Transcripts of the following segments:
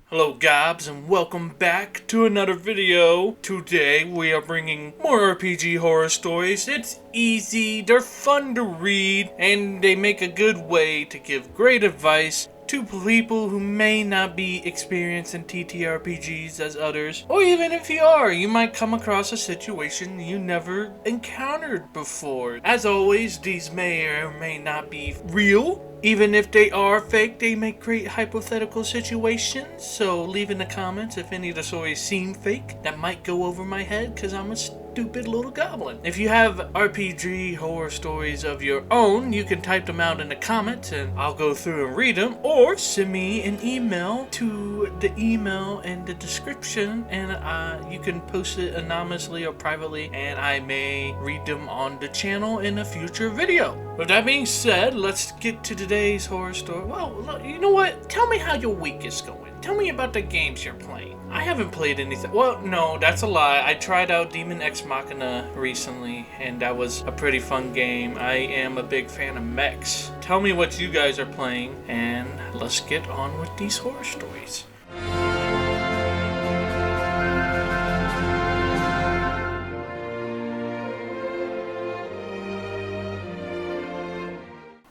Hello gobs and welcome back to another video. Today we are bringing more RPG horror stories. It's easy, they're fun to read, and they make a good way to give great advice to people who may not be experienced in TTRPGs as others. Or even if you are, you might come across a situation you never encountered before. As always, these may or may not be real. Even if they are fake, they make great hypothetical situations, so leave in the comments if any of the stories seem fake. That might go over my head because I'm a stupid little goblin. If you have RPG horror stories of your own, you can type them out in the comments and I'll go through and read them, or send me an email to the email in the description and you can post it anonymously or privately and I may read them on the channel in a future video. With that being said, let's get to today's horror story. Well, look, you know what? Tell me how your week is going. Tell me about the games you're playing. I haven't played anything. Well, no, that's a lie. I tried out Demon X Machina recently, and that was a pretty fun game. I am a big fan of mechs. Tell me what you guys are playing, and let's get on with these horror stories.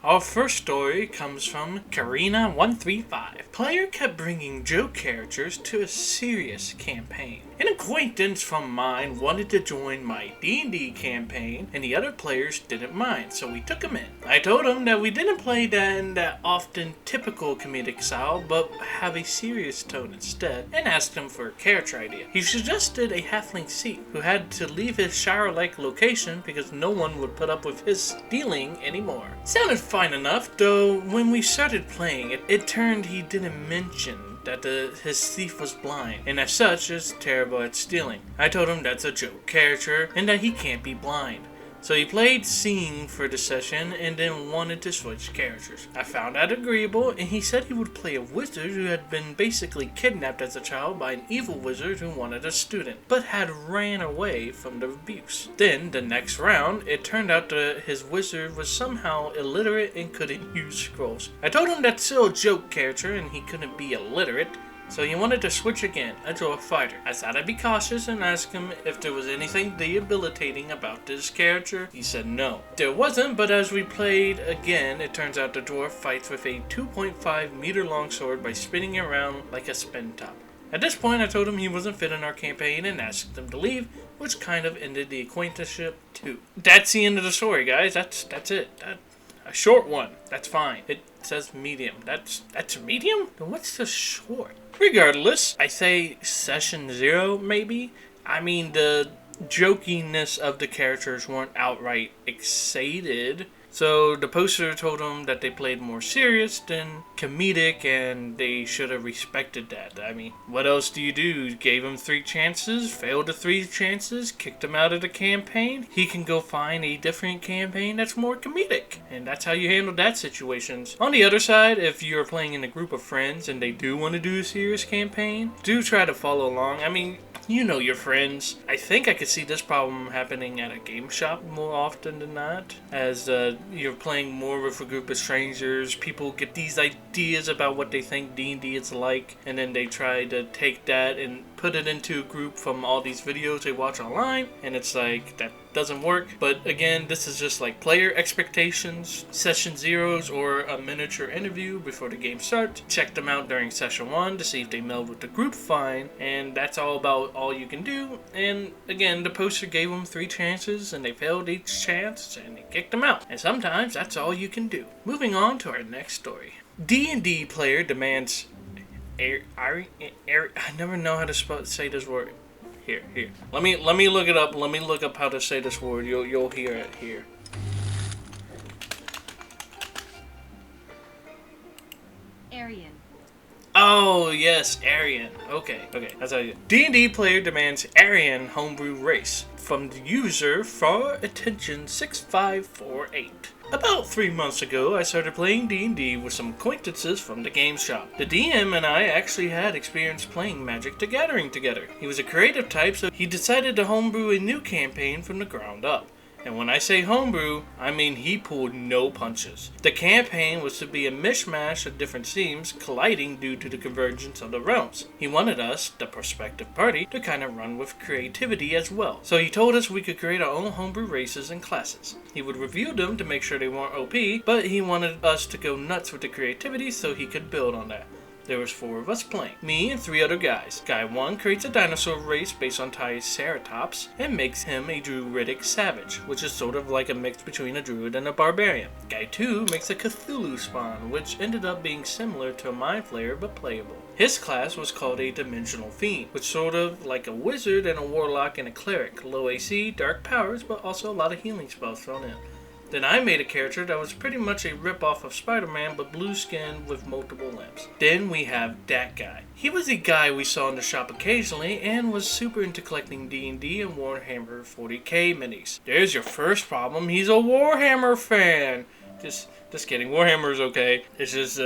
Our first story comes from Karina135. Player kept bringing joke characters to a serious campaign. An acquaintance from mine wanted to join my D&D campaign, and the other players didn't mind, so we took him in. I told him that we didn't play that in that often typical comedic style, but have a serious tone instead, and asked him for a character idea. He suggested a halfling thief who had to leave his shower-like location because no one would put up with his stealing anymore. Sounded fine enough, though when we started playing, it turned he didn't mention that his thief was blind, and as such is terrible at stealing. I told him that's a joke character, and that he can't be blind. So he played seeing for the session, and then wanted to switch characters. I found that agreeable, and he said he would play a wizard who had been basically kidnapped as a child by an evil wizard who wanted a student, but had ran away from the abuse. Then, the next round, it turned out that his wizard was somehow illiterate and couldn't use scrolls. I told him that's still a joke character, and he couldn't be illiterate, so he wanted to switch again, a dwarf fighter. I thought I'd be cautious and ask him if there was anything debilitating about this character. He said no. There wasn't, but as we played again, it turns out the dwarf fights with a 2.5 meter long sword by spinning it around like a spin top. At this point, I told him he wasn't fit in our campaign and asked him to leave, which kind of ended the acquaintanceship too. That's the end of the story, guys. That's it. A short one. That's fine. It says medium. That's a medium? Then what's the short? Regardless, I say session 0 maybe. I mean, the jokiness of the characters weren't outright excited. So the poster told them that they played more serious than comedic, and they should have respected that. I mean, what else do? Gave him 3 chances, failed the 3 chances, kicked him out of the campaign. He can go find a different campaign that's more comedic, and that's how you handle that situations. On the other side, if you're playing in a group of friends and they do want to do a serious campaign, do try to follow along. I mean, you know your friends. I think I could see this problem happening at a game shop more often than not. As you're playing more with a group of strangers, people get these ideas about what they think D&D is like, and then they try to take that and put it into a group from all these videos they watch online, and it's like, that doesn't work. But again, this is just like player expectations. Session 0s or a miniature interview before the game starts. Check them out during session 1 to see if they meld with the group fine, and that's all you can do. And again, the poster gave them 3 chances and they failed each chance and they kicked them out, and sometimes that's all you can do. Moving on to our next story. D&D player demands I never know how to say this word. Here. Let me look it up. Let me look up how to say this word. You'll hear it here. Aryan. Oh yes, Aryan. Okay. That's how you. D&D player demands Aryan homebrew race from the user for attention 6548. About 3 months ago, I started playing D&D with some acquaintances from the game shop. The DM and I actually had experience playing Magic the Gathering together. He was a creative type, so he decided to homebrew a new campaign from the ground up. And when I say homebrew, I mean he pulled no punches. The campaign was to be a mishmash of different themes colliding due to the convergence of the realms. He wanted us, the prospective party, to kind of run with creativity as well. So he told us we could create our own homebrew races and classes. He would review them to make sure they weren't OP, but he wanted us to go nuts with the creativity so he could build on that. There was 4 of us playing, me and 3 other guys. Guy 1 creates a dinosaur race based on Triceratops and makes him a druidic savage, which is sort of like a mix between a druid and a barbarian. Guy 2 makes a Cthulhu spawn, which ended up being similar to a mind flayer but playable. His class was called a dimensional fiend, which sort of like a wizard and a warlock and a cleric. Low AC, dark powers, but also a lot of healing spells thrown in. Then I made a character that was pretty much a rip-off of Spider-Man but blue skin with multiple limbs. Then we have that guy. He was a guy we saw in the shop occasionally and was super into collecting D&D and Warhammer 40k minis. There's your first problem, he's a Warhammer fan! Just kidding, Warhammer's okay. It's just,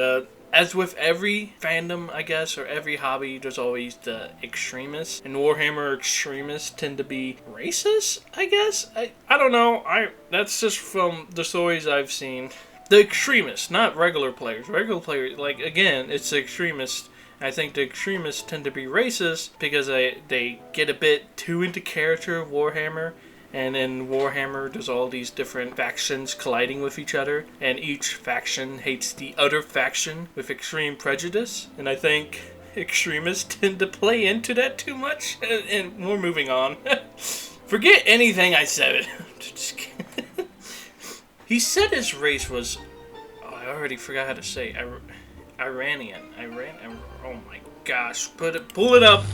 as with every fandom, I guess, or every hobby, there's always the extremists. And Warhammer extremists tend to be racist, I guess? I don't know. That's just from the stories I've seen. The extremists, not regular players. Regular players, like, again, it's the extremists. I think the extremists tend to be racist because they get a bit too into character of Warhammer. And in Warhammer, there's all these different factions colliding with each other, and each faction hates the other faction with extreme prejudice. And I think extremists tend to play into that too much. And we're moving on. Forget anything I said. Just kidding. He said his race was... Oh, I already forgot how to say. Iranian. Oh my gosh. Pull it up.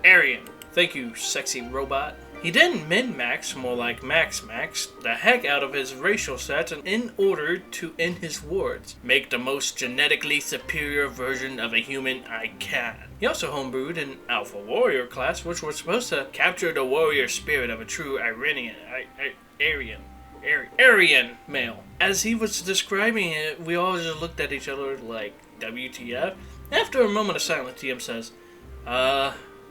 Aryan. Thank you, sexy robot. He didn't min-max, more like max the heck out of his racial stats in order to, in his words, make the most genetically superior version of a human I can. He also homebrewed an Alpha Warrior class, which was supposed to capture the warrior spirit of a true Aryan male. As he was describing it, we all just looked at each other like, WTF? After a moment of silence, TM says,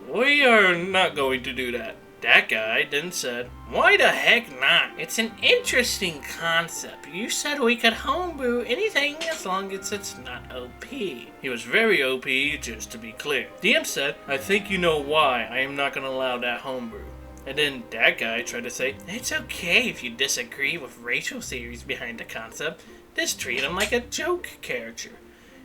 we are not going to do that. That guy then said, why the heck not? It's an interesting concept. You said we could homebrew anything as long as it's not OP. He was very OP, just to be clear. DM said, I think you know why I am not going to allow that homebrew. And then that guy tried to say, it's okay if you disagree with racial theories behind the concept. Just treat him like a joke character.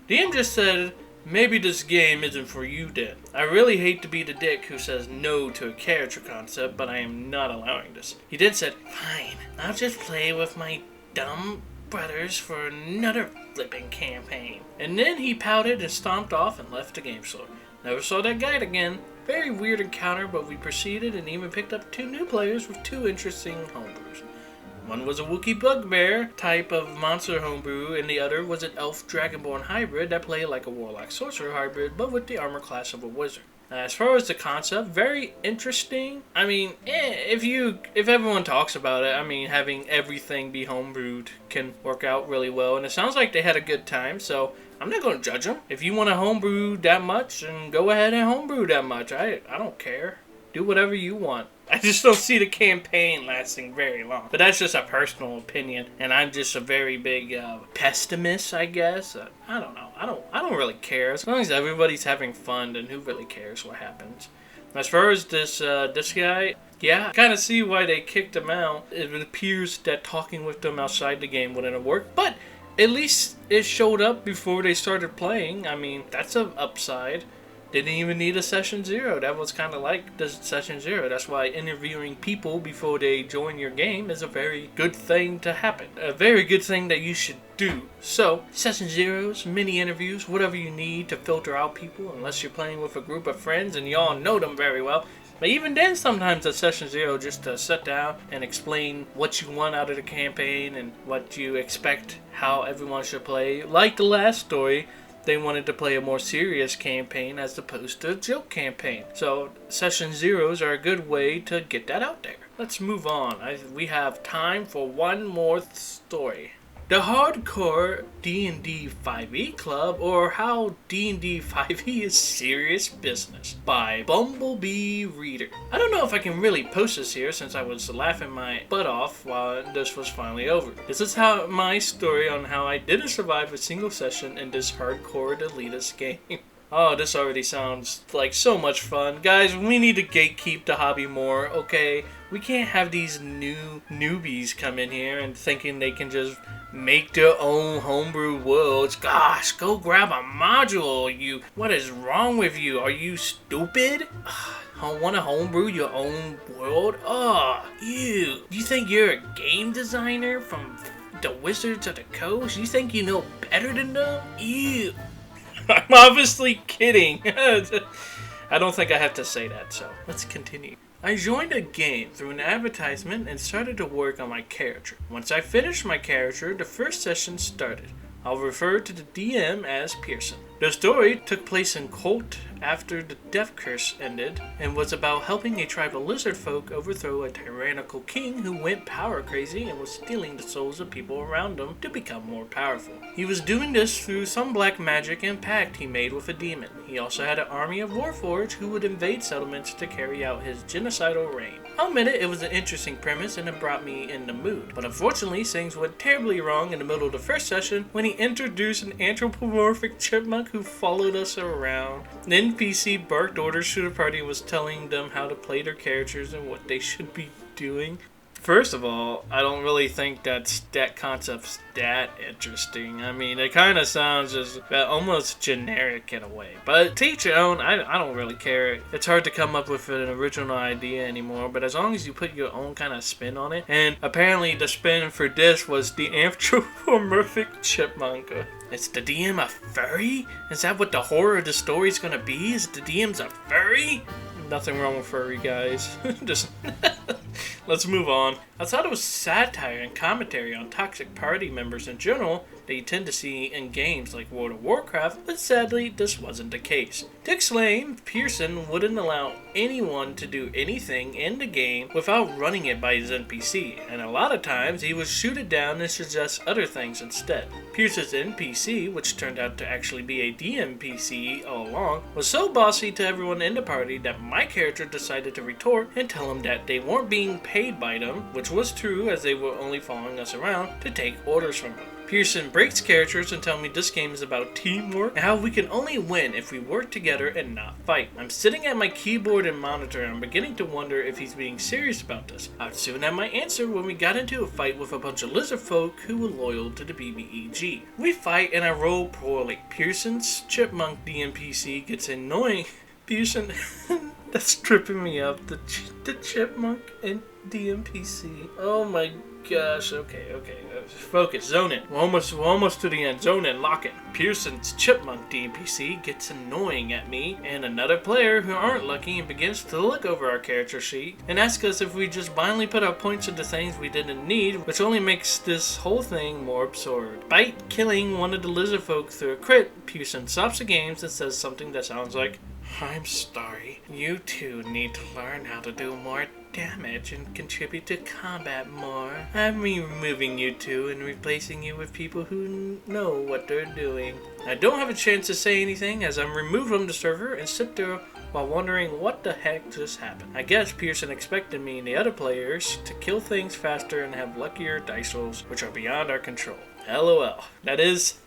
DM just said, maybe this game isn't for you then. I really hate to be the dick who says no to a character concept, but I am not allowing this. He then said, fine, I'll just play with my dumb brothers for another flipping campaign. And then he pouted and stomped off and left the game store. Never saw that guy again. Very weird encounter, but we proceeded and even picked up 2 new players with 2 interesting homebrews. One was a Wookiee bugbear type of monster homebrew, and the other was an elf dragonborn hybrid that played like a warlock sorcerer hybrid, but with the armor class of a wizard. As far as the concept, very interesting. I mean, if everyone talks about it, I mean, having everything be homebrewed can work out really well, and it sounds like they had a good time, so I'm not going to judge them. If you want to homebrew that much, then go ahead and homebrew that much. I don't care. Do whatever you want. I just don't see the campaign lasting very long. But that's just a personal opinion, and I'm just a very big pessimist, I guess. I don't know. I don't really care. As long as everybody's having fun, then who really cares what happens? As far as this guy, yeah, I kind of see why they kicked him out. It appears that talking with them outside the game wouldn't have worked, but at least it showed up before they started playing. I mean, that's an upside. Didn't even need a session 0. That was kind of like the session 0. That's why interviewing people before they join your game is a very good thing to happen. A very good thing that you should do. So, session 0s, mini interviews, whatever you need to filter out people, unless you're playing with a group of friends and y'all know them very well. But even then, sometimes a session 0 just to sit down and explain what you want out of the campaign and what you expect, how everyone should play. Like the last story, they wanted to play a more serious campaign as opposed to a joke campaign. So session 0s are a good way to get that out there. Let's move on. We have time for one more story. The Hardcore D&D 5e Club, or How D&D 5e is Serious Business by Bumblebee Reader. I don't know if I can really post this here since I was laughing my butt off while this was finally over. This is my story on how I didn't survive a single session in this hardcore elitist game. Oh, this already sounds like so much fun. Guys, we need to gatekeep the hobby more, okay? We can't have these new newbies come in here and thinking they can just make their own homebrew worlds. Gosh, go grab a module, you. What is wrong with you? Are you stupid? Want to homebrew your own world? Oh, ew. You think you're a game designer from the Wizards of the Coast? You think you know better than them? Ew. I'm obviously kidding. I don't think I have to say that, so let's continue. I joined a game through an advertisement and started to work on my character. Once I finished my character, the first session started. I'll refer to the DM as Pearson. The story took place in Colt after the Death Curse ended and was about helping a tribe of lizard folk overthrow a tyrannical king who went power crazy and was stealing the souls of people around him to become more powerful. He was doing this through some black magic and pact he made with a demon. He also had an army of warforged who would invade settlements to carry out his genocidal reign. I'll admit it was an interesting premise and it brought me in the mood, but unfortunately things went terribly wrong in the middle of the first session when he introduced an anthropomorphic chipmunk who followed us around. The NPC barked orders to the party and was telling them how to play their characters and what they should be doing. First of all, I don't really think that concept's that interesting. I mean, it kind of sounds just almost generic in a way. But to each your own, I don't really care. It's hard to come up with an original idea anymore, but as long as you put your own kind of spin on it. And apparently the spin for this was the anthropomorphic chipmunk. Is the DM a furry? Is that what the horror of the story's gonna be? Is the DM's a furry? Nothing wrong with furry, guys. Just let's move on. I thought it was satire and commentary on toxic party members in general that you tend to see in games like World of Warcraft, but sadly, this wasn't the case. To explain, Pearson wouldn't allow anyone to do anything in the game without running it by his NPC, and a lot of times he would shoot it down and suggest other things instead. Pearson's NPC, which turned out to actually be a DMPC all along, was so bossy to everyone in the party that my character decided to retort and tell him that they weren't being paid by them, which was true as they were only following us around to take orders from him. Pearson breaks characters and tells me this game is about teamwork and how we can only win if we work together and not fight. I'm sitting at my keyboard and monitor and I'm beginning to wonder if he's being serious about this. I'd soon have my answer when we got into a fight with a bunch of lizard folk who were loyal to the BBEG. We fight and I roll poorly. Pearson's chipmunk DMPC gets annoying. Pearson, that's tripping me up. The chipmunk and DMPC. Oh my gosh. Okay. Focus. Zone in. We're almost to the end. Zone in. Lock in. Pearson's chipmunk DMPC gets annoying at me and another player who aren't lucky and begins to look over our character sheet and ask us if we just blindly put our points into things we didn't need, which only makes this whole thing more absurd. Despite killing one of the lizard folk through a crit, Pearson stops the games and says something that sounds like, "I'm sorry. You two need to learn how to do more damage and contribute to combat more. I'm removing you two and replacing you with people who know what they're doing." I don't have a chance to say anything as I'm removed from the server and sit there while wondering what the heck just happened. I guess Pearson expected me and the other players to kill things faster and have luckier dice rolls, which are beyond our control. LOL. That is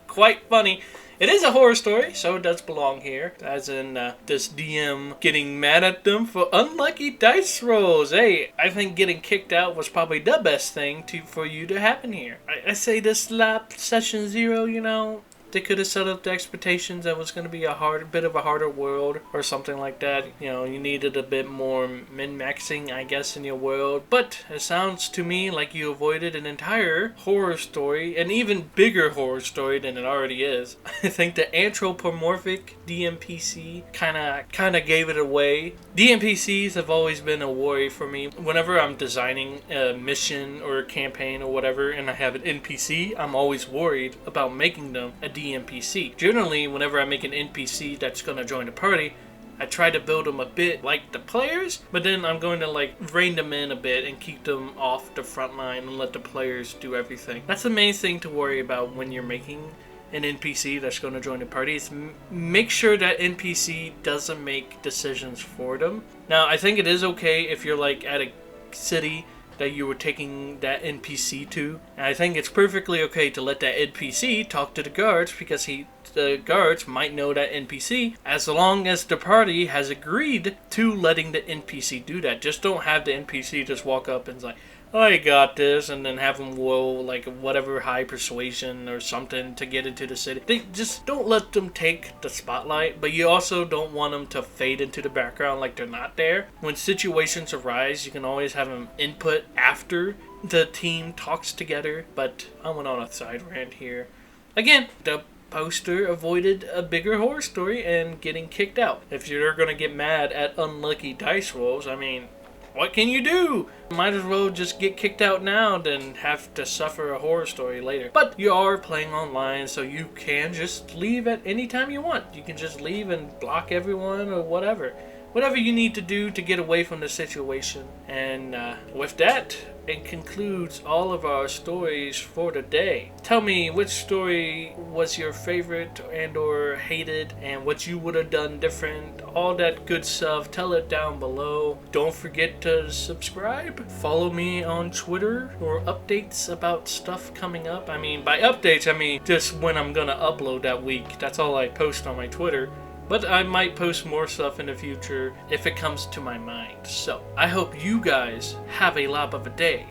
quite funny. It is a horror story, so it does belong here, as in this DM getting mad at them for unlucky dice rolls. Hey, I think getting kicked out was probably the best thing for you to happen here. I say this lap session 0, you know, they could have set up the expectations that was going to be a bit of a harder world or something like that. You know, you needed a bit more min-maxing, I guess, in your world. But it sounds to me like you avoided an entire horror story, an even bigger horror story than it already is. I think the anthropomorphic DMPC kind of gave it away. DMPCs have always been a worry for me. Whenever I'm designing a mission or a campaign or whatever and I have an NPC, I'm always worried about making them a DMPC. Generally, whenever I make an NPC that's going to join the party, I try to build them a bit like the players, but then I'm going to like rein them in a bit and keep them off the front line and let the players do everything. That's the main thing to worry about when you're making an NPC that's going to join the party. Is make sure that NPC doesn't make decisions for them. Now, I think it is okay if you're like at a city that you were taking that NPC to. And I think it's perfectly okay to let that NPC talk to the guards, because the guards might know that NPC, as long as the party has agreed to letting the NPC do that. Just don't have the NPC just walk up and like, I got this, and then have them roll like whatever high persuasion or something to get into the city. They just don't let them take the spotlight, but you also don't want them to fade into the background like they're not there. When situations arise, you can always have them input after the team talks together, but I went on a side rant here. Again, the poster avoided a bigger horror story and getting kicked out. If you're gonna get mad at unlucky dice rolls, I mean, what can you do? Might as well just get kicked out now than have to suffer a horror story later. But you are playing online, so you can just leave at any time you want. You can just leave and block everyone or whatever. Whatever you need to do to get away from the situation. And with that, it concludes all of our stories for the day. Tell me which story was your favorite and or hated, and what you would have done different. All that good stuff. Tell it down below. Don't forget to subscribe. Follow me on Twitter for updates about stuff coming up. I mean, by updates, I mean just when I'm gonna upload that week. That's all I post on my Twitter. But I might post more stuff in the future if it comes to my mind. So, I hope you guys have a lot of a day.